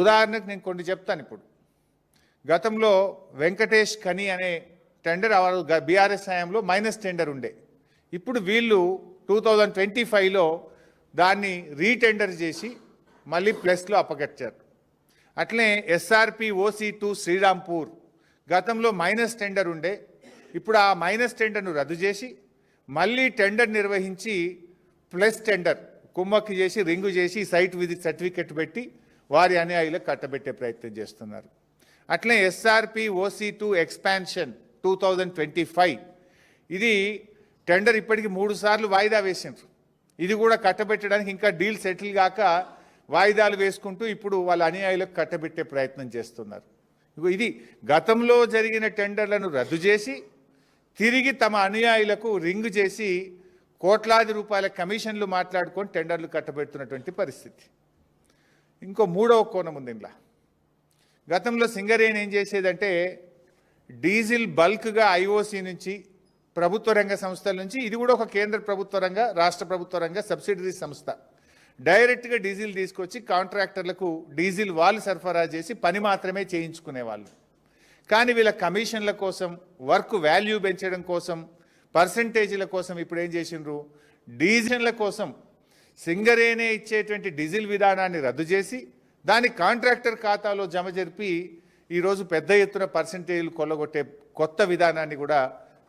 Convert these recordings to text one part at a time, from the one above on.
ఉదాహరణకు నేను కొన్ని చెప్తాను. ఇప్పుడు గతంలో వెంకటేష్ కని అనే టెండర్ బీఆర్ఎస్ హయాంలో మైనస్ టెండర్ ఉండే. ఇప్పుడు వీళ్ళు 2025లో దాన్ని రీటెండర్ చేసి మళ్ళీ ప్లస్లో అప్పగచ్చారు. అట్లనే ఎస్ఆర్పి OC2 శ్రీరాంపూర్ గతంలో మైనస్ టెండర్ ఉండే. ఇప్పుడు ఆ మైనస్ టెండర్ను రద్దు చేసి మళ్ళీ టెండర్ నిర్వహించి ప్లస్ టెండర్ కుమ్మక్కి చేసి రింగు చేసి సైట్ విజిట్ సర్టిఫికెట్ పెట్టి వారి అనుయాయులకు కట్టబెట్టే ప్రయత్నం చేస్తున్నారు. అట్లనే ఎస్ఆర్పి OC2 ఎక్స్పాన్షన్ 2025 ఇది టెండర్ ఇప్పటికి 3 సార్లు వాయిదా వేసిండ్రు. ఇది కూడా కట్టబెట్టడానికి ఇంకా డీల్ సెటిల్ కాక వాయిదాలు వేసుకుంటూ ఇప్పుడు వాళ్ళ అనుయాయులకు కట్టబెట్టే ప్రయత్నం చేస్తున్నారు. ఇది గతంలో జరిగిన టెండర్లను రద్దు చేసి తిరిగి తమ అనుయాయులకు రింగ్ చేసి కోట్లాది రూపాయల కమిషన్లు మాట్లాడుకొని టెండర్లు కట్టబెడుతున్నటువంటి పరిస్థితి. ఇంకో మూడవ కోణం ఉంది ఇందులో. గతంలో సింగరేణి ఏం చేసేదంటే డీజిల్ బల్క్గా IOC నుంచి ప్రభుత్వ రంగ సంస్థల నుంచి, ఇది కూడా ఒక కేంద్ర ప్రభుత్వ రంగ రాష్ట్ర ప్రభుత్వ రంగ సబ్సిడరీ సంస్థ, డైరెక్ట్గా డీజిల్ తీసుకొచ్చి కాంట్రాక్టర్లకు డీజిల్ వాళ్ళు సరఫరా చేసి పని మాత్రమే చేయించుకునేవాళ్ళు. కానీ వీళ్ళ కమిషన్ల కోసం, వర్క్ వాల్యూ పెంచడం కోసం, పర్సంటేజీల కోసం ఇప్పుడు ఏం చేసిండ్రు, డీజిల్ల కోసం సింగరేణి ఇచ్చేటువంటి డీజిల్ విధానాన్ని రద్దు చేసి దాన్ని కాంట్రాక్టర్ ఖాతాలో జమ జరిపి ఈరోజు పెద్ద ఎత్తున పర్సంటేజీలు కొల్లగొట్టే కొత్త విధానాన్ని కూడా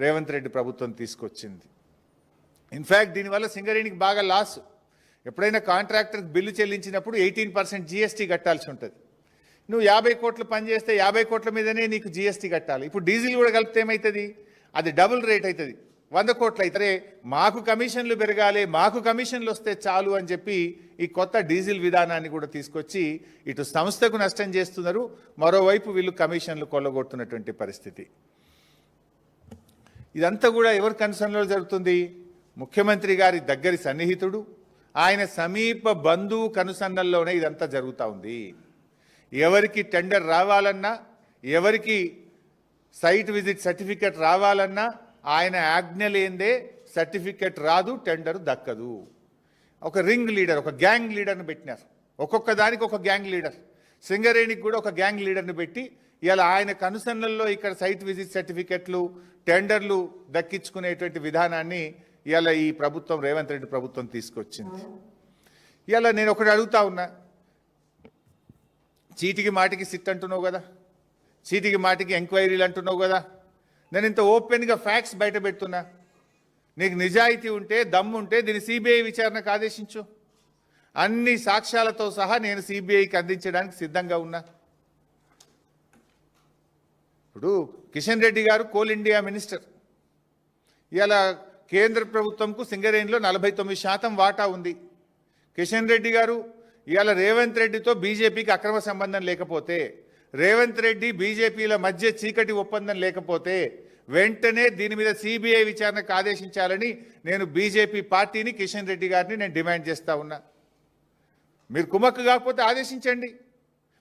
రేవంత్ రెడ్డి ప్రభుత్వం తీసుకొచ్చింది. ఇన్ఫ్యాక్ట్ దీనివల్ల సింగరేణికి బాగా లాస్. ఎప్పుడైనా కాంట్రాక్టర్కి బిల్లు చెల్లించినప్పుడు 18% GST కట్టాల్సి ఉంటుంది. నువ్వు 50 కోట్లు పనిచేస్తే 50 కోట్ల మీదనే నీకు GST కట్టాలి. ఇప్పుడు డీజిల్ కూడా కలిపితే ఏమవుతుంది, అది డబుల్ రేట్ అవుతుంది, 100 కోట్లు అవుతారే. మాకు కమిషన్లు పెరగాలి, మాకు కమిషన్లు వస్తే చాలు అని చెప్పి ఈ కొత్త డీజిల్ విధానాన్ని కూడా తీసుకొచ్చి ఇటు సంస్థకు నష్టం చేస్తున్నారు, మరోవైపు వీళ్ళు కమిషన్లు కొల్లగొడుతున్నటువంటి పరిస్థితి. ఇదంతా కూడా ఎవరి కన్సర్న్లో జరుగుతుంది, ముఖ్యమంత్రి గారి దగ్గరి సన్నిహితుడు, ఆయన సమీప బంధువు కనుసన్నల్లోనే ఇదంతా జరుగుతూ ఉంది. ఎవరికి టెండర్ రావాలన్నా, ఎవరికి సైట్ విజిట్ సర్టిఫికెట్ రావాలన్నా ఆయన ఆజ్ఞ లేందే సర్టిఫికెట్ రాదు, టెండర్ దక్కదు. ఒక రింగ్ లీడర్, ఒక గ్యాంగ్ లీడర్ని పెట్టినారు. ఒక్కొక్క దానికి ఒక గ్యాంగ్ లీడర్. సింగరేణికి కూడా ఒక గ్యాంగ్ లీడర్ని పెట్టి ఇలా ఆయన కనుసన్నల్లో ఇక్కడ సైట్ విజిట్ సర్టిఫికెట్లు, టెండర్లు దక్కించుకునేటువంటి విధానాన్ని ఇలా ఈ ప్రభుత్వం, రేవంత్ రెడ్డి ప్రభుత్వం తీసుకొచ్చింది. ఇలా నేను ఒకటి అడుగుతా ఉన్నా, చీటికి మాటికి సిట్ అంటున్నావు కదా, చీటికి మాటికి ఎంక్వైరీలు అంటున్నావు కదా, నేను ఇంత ఓపెన్గా ఫ్యాక్ట్స్ బయట పెడుతున్నా. నీకు నిజాయితీ ఉంటే, దమ్ముంటే దీన్ని CBI విచారణకు ఆదేశించు. అన్ని సాక్ష్యాలతో సహా నేను CBIకి అందించడానికి సిద్ధంగా ఉన్నా. ఇప్పుడు కిషన్ రెడ్డి గారు కోల్ ఇండియా మినిస్టర్. ఇలా కేంద్ర ప్రభుత్వంకు సింగరేణిలో 49% వాటా ఉంది. కిషన్ రెడ్డి గారు ఇవాళ రేవంత్ రెడ్డితో బీజేపీకి అక్రమ సంబంధం లేకపోతే, రేవంత్ రెడ్డి బీజేపీల మధ్య చీకటి ఒప్పందం లేకపోతే వెంటనే దీని మీద CBI విచారణకు ఆదేశించాలని నేను బీజేపీ పార్టీని, కిషన్ రెడ్డి గారిని నేను డిమాండ్ చేస్తా ఉన్నా. మీరు కుమ్మక్కు కాకపోతే ఆదేశించండి,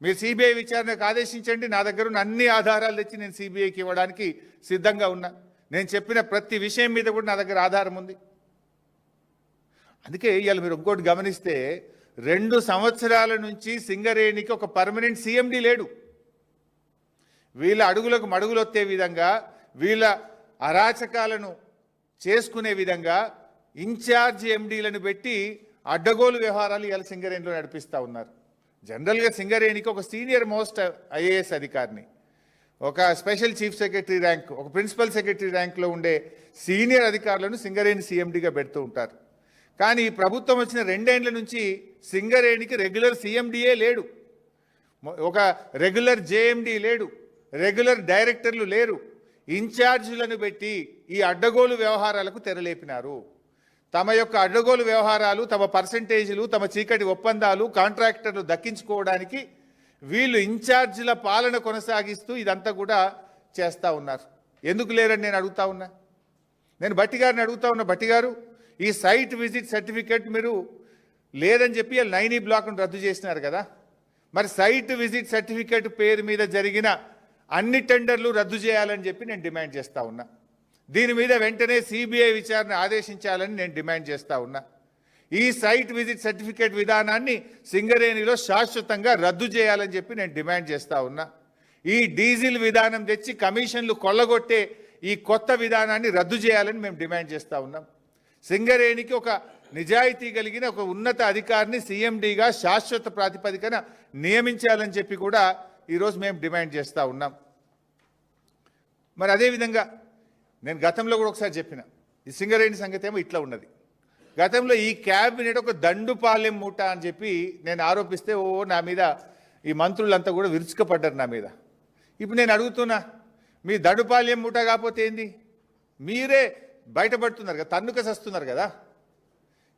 మీరు CBI విచారణకు ఆదేశించండి. నా దగ్గర ఉన్న అన్ని ఆధారాలు తెచ్చి నేను CBIకి ఇవ్వడానికి సిద్ధంగా ఉన్నా. నేను చెప్పిన ప్రతి విషయం మీద కూడా నా దగ్గర ఆధారం ఉంది. అందుకే ఇవాళ మీరు ఇంకోటి గమనిస్తే 2 సంవత్సరాల నుంచి సింగరేణికి ఒక పర్మనెంట్ CMD లేడు. వీళ్ళ అడుగులకు మడుగులొత్తే విధంగా, వీళ్ళ అరాచకాలను చేసుకునే విధంగా ఇన్ఛార్జ్ MDలను పెట్టి అడ్డగోలు వ్యవహారాలు ఇవాళ సింగరేణిలో నడిపిస్తూ ఉన్నారు. జనరల్గా సింగరేణికి ఒక సీనియర్ మోస్ట్ IAS అధికారిని, ఒక స్పెషల్ చీఫ్ సెక్రటరీ ర్యాంక్, ఒక ప్రిన్సిపల్ సెక్రటరీ ర్యాంక్లో ఉండే సీనియర్ అధికారులను సింగరేణి CMDగా పెడుతూ ఉంటారు. కానీ ఈ ప్రభుత్వం వచ్చిన 2 ఏళ్ల నుంచి సింగరేణికి రెగ్యులర్ CMDయే లేడు, ఒక రెగ్యులర్ JMD లేడు, రెగ్యులర్ డైరెక్టర్లు లేరు. ఇన్ఛార్జీలను పెట్టి ఈ అడ్డగోలు వ్యవహారాలకు తెరలేపినారు. తమ యొక్క అడ్డగోలు వ్యవహారాలు, తమ పర్సంటేజీలు, తమ చీకటి ఒప్పందాలు, కాంట్రాక్టర్లు దక్కించుకోవడానికి వీళ్ళు ఇన్ఛార్జీల పాలన కొనసాగిస్తూ ఇదంతా కూడా చేస్తూ ఉన్నారు. ఎందుకు లేరని నేను అడుగుతా ఉన్నా. నేను భట్టి గారిని అడుగుతా ఉన్నా, భట్టి గారు ఈ సైట్ విజిట్ సర్టిఫికెట్ మీరు లేదని చెప్పి 9E బ్లాక్ను రద్దు చేసినారు కదా, మరి సైట్ విజిట్ సర్టిఫికెట్ పేరు మీద జరిగిన అన్ని టెండర్లు రద్దు చేయాలని చెప్పి నేను డిమాండ్ చేస్తూ ఉన్నా. దీని మీద వెంటనే CBI విచారణ ఆదేశించాలని నేను డిమాండ్ చేస్తూ ఉన్నా. ఈ సైట్ విజిట్ సర్టిఫికేట్ విధానాన్ని సింగరేణిలో శాశ్వతంగా రద్దు చేయాలని చెప్పి నేను డిమాండ్ చేస్తా ఉన్నా. ఈ డీజిల్ విధానం తెచ్చి కమిషన్లు కొల్లగొట్టే ఈ కొత్త విధానాన్ని రద్దు చేయాలని మేము డిమాండ్ చేస్తా ఉన్నాం. సింగరేణికి ఒక నిజాయితీ కలిగిన ఒక ఉన్నత అధికారిని సీఎండీగా శాశ్వత ప్రాతిపదికన నియమించాలని చెప్పి కూడా ఈరోజు మేము డిమాండ్ చేస్తూ ఉన్నాం. మరి అదేవిధంగా నేను గతంలో కూడా ఒకసారి చెప్పిన ఈ సింగరేణి సంగతి ఏమో ఇట్లా ఉన్నది. గతంలో ఈ క్యాబినెట్ ఒక దండుపాలెం మూట అని చెప్పి నేను ఆరోపిస్తే నా మీద ఈ మంత్రులంతా కూడా విరుచుకపడ్డారు నా మీద. ఇప్పుడు నేను అడుగుతున్నా, మీ దండుపాలెం మూట కాకపోతే ఏంది? మీరే బయటపడుతున్నారు కదా, తన్నుక సస్తున్నారు కదా.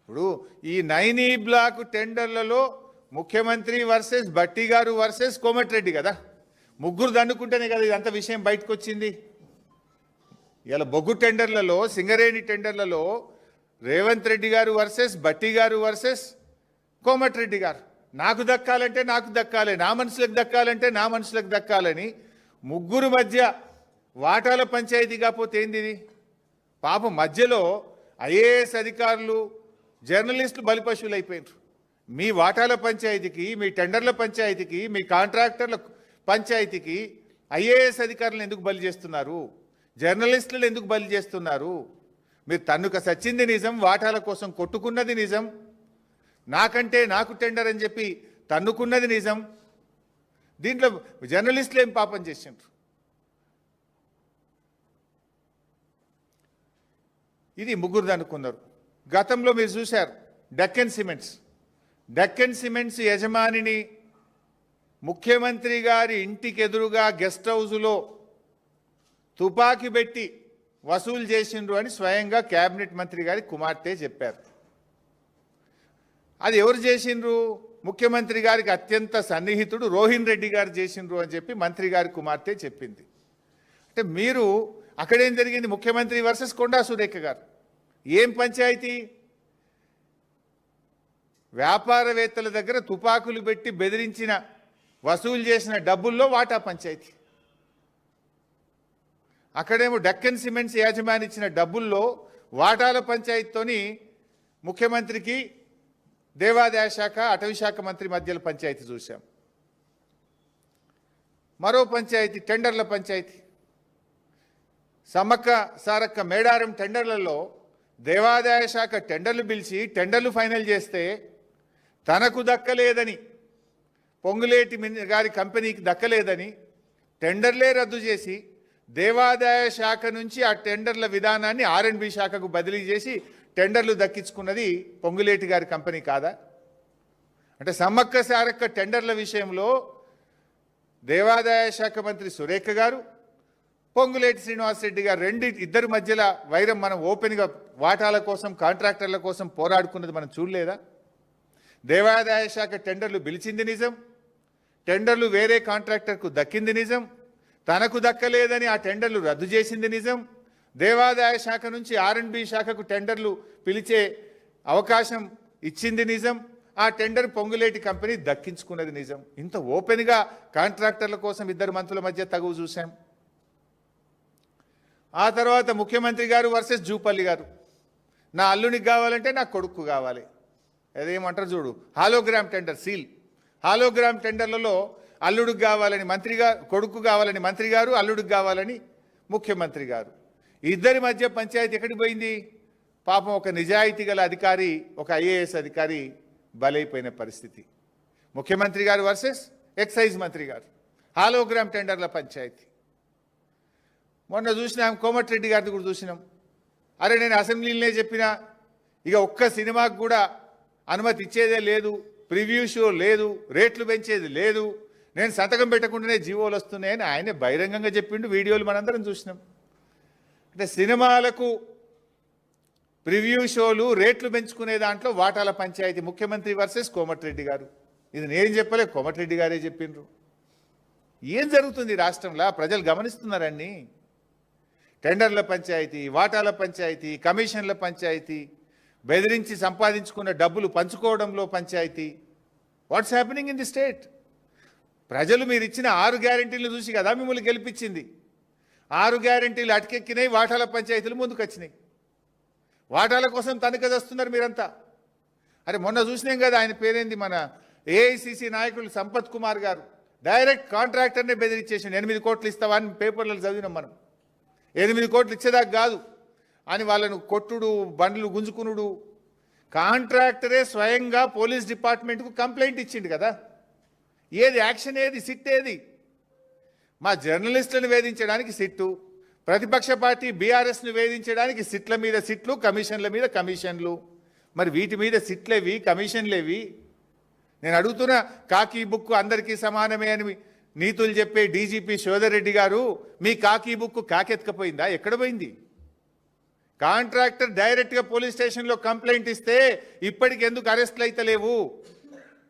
ఇప్పుడు ఈ నైనీ బ్లాక్ టెండర్లలో ముఖ్యమంత్రి వర్సెస్ భట్టి గారు వర్సెస్ కోమటిరెడ్డి కదా, ముగ్గురు దన్నుకుంటేనే కదా ఇదంతా విషయం బయటకు వచ్చింది. ఇలా బొగ్గు టెండర్లలో, సింగరేణి టెండర్లలో రేవంత్ రెడ్డి గారు వర్సెస్ భట్టి గారు వర్సెస్ కోమటిరెడ్డి గారు. నాకు దక్కాలంటే నాకు దక్కాలి, నా మనుషులకు దక్కాలంటే నా మనుషులకు దక్కాలని ముగ్గురు మధ్య వాటాల పంచాయతీ కాకపోతే ఏంది ఇది? పాపం మధ్యలో ఐఏఎస్ అధికారులు, జర్నలిస్టులు బలిపశువులు అయిపోయినారు. మీ వాటాల పంచాయతీకి, మీ టెండర్ల పంచాయతీకి, మీ కాంట్రాక్టర్ల పంచాయతీకి ఐఏఎస్ అధికారులను ఎందుకు బలి చేస్తున్నారు? జర్నలిస్టులు ఎందుకు బలి చేస్తున్నారు? మీరు తన్నుక సచ్చింది నిజం, వాటాల కోసం కొట్టుకున్నది నిజం, నాకంటే నాకు టెండర్ అని చెప్పి తన్నుకున్నది నిజం. దీంట్లో జర్నలిస్టులు ఏం పాపం చేసిండ్రు? ఇది ముగ్గురు అనుకున్నారు. గతంలో మీరు చూశారు డెక్కన్ సిమెంట్స్ యజమానిని ముఖ్యమంత్రి గారి ఇంటికి ఎదురుగా గెస్ట్ హౌస్లో తుపాకీ పెట్టి వసూలు చేసిండ్రు అని స్వయంగా కేబినెట్ మంత్రి గారి కుమార్తె చెప్పారు. అది ఎవరు చేసిండ్రు? ముఖ్యమంత్రి గారికి అత్యంత సన్నిహితుడు రోహిన్ రెడ్డి గారు చేసిండ్రు అని చెప్పి మంత్రి గారి కుమార్తె చెప్పింది. అంటే మీరు అక్కడేం జరిగింది? ముఖ్యమంత్రి వర్సెస్ కొండా సురేఖ గారు. ఏం పంచాయతీ? వ్యాపారవేత్తల దగ్గర తుపాకులు పెట్టి బెదిరించిన, వసూలు చేసిన డబ్బుల్లో వాటా పంచాయతీ. అక్కడేమో డెక్కన్ సిమెంట్స్ యాజమాని ఇచ్చిన డబ్బుల్లో వాటాల పంచాయతీతోని ముఖ్యమంత్రికి దేవాదాయ శాఖ, అటవీ శాఖ మంత్రి మధ్యలో పంచాయతీ చూశాం. మరో పంచాయతీ టెండర్ల పంచాయతీ. సమ్మక్క సారక్క మేడారం టెండర్లలో దేవాదాయ శాఖ టెండర్లు పిలిచి టెండర్లు ఫైనల్ చేస్తే తనకు దక్కలేదని, పొంగులేటి గారి కంపెనీకి దక్కలేదని టెండర్లే రద్దు చేసి దేవాదాయ శాఖ నుంచి ఆ టెండర్ల విధానాన్ని ఆర్ఎండ్బి శాఖకు బదిలీ చేసి టెండర్లు దక్కించుకున్నది పొంగులేటి గారి కంపెనీ కాదా? అంటే సమ్మక్క సారక్క టెండర్ల విషయంలో దేవాదాయ శాఖ మంత్రి సురేఖ గారు, పొంగులేటి శ్రీనివాసరెడ్డి గారు ఇద్దరి మధ్యలో వైరం మనం ఓపెన్గా వాటాల కోసం, కాంట్రాక్టర్ల కోసం పోరాడుకున్నది మనం చూడలేదా? దేవాదాయ శాఖ టెండర్లు పిలిచింది నిజం, టెండర్లు వేరే కాంట్రాక్టర్కు దక్కింది నిజం, తనకు దక్కలేదని ఆ టెండర్లు రద్దు చేసింది నిజం, దేవాదాయ శాఖ నుంచి ఆర్ఎండ్బి శాఖకు టెండర్లు పిలిచే అవకాశం ఇచ్చింది నిజం, ఆ టెండర్ పొంగులేటి కంపెనీ దక్కించుకున్నది నిజం. ఇంత ఓపెన్గా కాంట్రాక్టర్ల కోసం ఇద్దరు మంత్రుల మధ్య తగువు చూశాం. ఆ తర్వాత ముఖ్యమంత్రి గారు వర్సెస్ జూపల్లి గారు. నా అల్లునికి కావాలంటే నా కొడుకు కావాలి, అదేమంటారు చూడు, హాలోగ్రామ్ టెండర్, సీల్ హాలోగ్రామ్ టెండర్లలో అల్లుడికి కావాలని మంత్రి గారు, కొడుకు కావాలని మంత్రి గారు, అల్లుడికి కావాలని ముఖ్యమంత్రి గారు. ఇద్దరి మధ్య పంచాయతీ ఎక్కడికి పోయింది? పాపం ఒక నిజాయితీ గల అధికారి, ఒక ఐఏఎస్ అధికారి బలైపోయిన పరిస్థితి. ముఖ్యమంత్రి గారు వర్సెస్ ఎక్సైజ్ మంత్రి గారు, హాలోగ్రామ్ టెండర్ల పంచాయతీ. మొన్న చూసినాం, కోమటిరెడ్డి గారిని కూడా చూసినాం. అరే నేను అసెంబ్లీలోనే చెప్పినా, ఇక ఒక్క సినిమాకు కూడా అనుమతి ఇచ్చేదే లేదు, ప్రివ్యూ షో లేదు, రేట్లు పెంచేది లేదు, నేను సంతకం పెట్టకుండానే జీవోలు వస్తున్నాయని ఆయనే బహిరంగంగా చెప్పిండు. వీడియోలు మనందరం చూసినాం. అంటే సినిమాలకు ప్రివ్యూ షోలు, రేట్లు పెంచుకునే దాంట్లో వాటాల పంచాయతీ. ముఖ్యమంత్రి వర్సెస్ కోమటిరెడ్డి గారు. ఇది నేను చెప్పలే, కోమటిరెడ్డి గారే చెప్పిండ్రు. ఏం జరుగుతుంది రాష్ట్రంలో? ప్రజలు గమనిస్తున్నారండి. టెండర్ల పంచాయతీ, వాటాల పంచాయతీ, కమిషన్ల పంచాయతీ, బెదిరించి సంపాదించుకున్న డబ్బులు పంచుకోవడంలో పంచాయతీ. What's happening in the state? ప్రజలు మీరు ఇచ్చిన 6 గ్యారెంటీలు చూసి కదా మిమ్మల్ని గెలిపించింది. 6 గ్యారెంటీలు అటకెక్కినాయి, వాటాల పంచాయతీలు ముందుకు వచ్చినాయి. వాటాల కోసం తనఖా చేస్తున్నారు మీరంతా. అరే మొన్న చూసినాం కదా, ఆయన పేరేంది, మన ఏఐసిసి నాయకులు సంపత్ కుమార్ గారు డైరెక్ట్ కాంట్రాక్టర్నే బెదిరించేసిండు. 8 కోట్లు ఇస్తావా అని పేపర్లలో చదివినాం మనం. 8 కోట్లు ఇచ్చేదాకా కాదు అని వాళ్ళను కొట్టుడు, బండ్లు గుంజుకునుడు. కాంట్రాక్టరే స్వయంగా పోలీస్ డిపార్ట్మెంట్కు కంప్లైంట్ ఇచ్చిండు కదా. ఏది యాక్షన్, ఏది సిట్, ఏది? మా జర్నలిస్టులను వేధించడానికి సిట్టు, ప్రతిపక్ష పార్టీ బీఆర్ఎస్ను వేధించడానికి సిట్ల మీద సిట్లు, కమిషన్ల మీద కమిషన్లు. మరి వీటి మీద సిట్లేవి, కమిషన్లేవి? నేను అడుగుతున్నా, కాకి బుక్ అందరికీ సమానమే అని నీతులు చెప్పే డీజీపీ శోధర్ రెడ్డి గారు, మీ కాకి బుక్ కాకెత్తుకపోయిందా? ఎక్కడ పోయింది? కాంట్రాక్టర్ డైరెక్ట్గా పోలీస్ స్టేషన్లో కంప్లైంట్ ఇస్తే ఇప్పటికి ఎందుకు అరెస్టులు అయితే లేవు?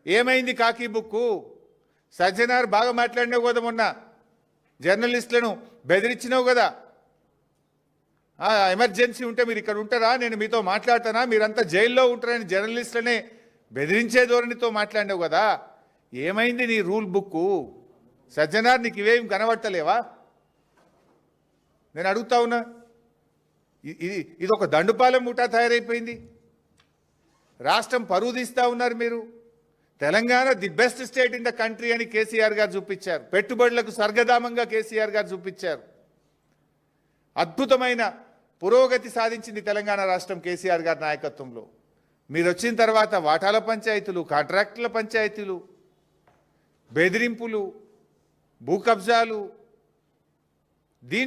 ఏమైంది కాకి బుక్కు? సజ్జనార్ బాగా మాట్లాడినావు కదా, మొన్న జర్నలిస్టులను బెదిరించినావు కదా. ఎమర్జెన్సీ ఉంటే మీరు ఇక్కడ ఉంటారా, నేను మీతో మాట్లాడతానా, మీరంతా జైల్లో ఉంటారని జర్నలిస్టులనే బెదిరించే ధోరణితో మాట్లాడినావు కదా. ఏమైంది నీ రూల్ బుక్కు? సజ్జనార్, నీకు ఇవేం కనబట్టలేవా? నేను అడుగుతా ఉన్నా. ఇది ఒక దండుపాలెం ముఠా తయారైపోయింది. రాష్ట్రం పరువు తీస్తూ ఉన్నారు మీరు. Telangana the best state in the country అని కేసీఆర్ గారు చూపించారు. పెట్టుబడులకు స్వర్గధామంగా కేసీఆర్ గారు చూపించారు. అద్భుతమైన పురోగతి సాధించింది తెలంగాణ రాష్ట్రం కేసీఆర్ గారి నాయకత్వంలో. మీరు వచ్చిన తర్వాత వాటాల పంచాయతీలు, కాంట్రాక్టుల పంచాయతీలు, బెదిరింపులు, భూ కబ్జాలు, దీంట్లో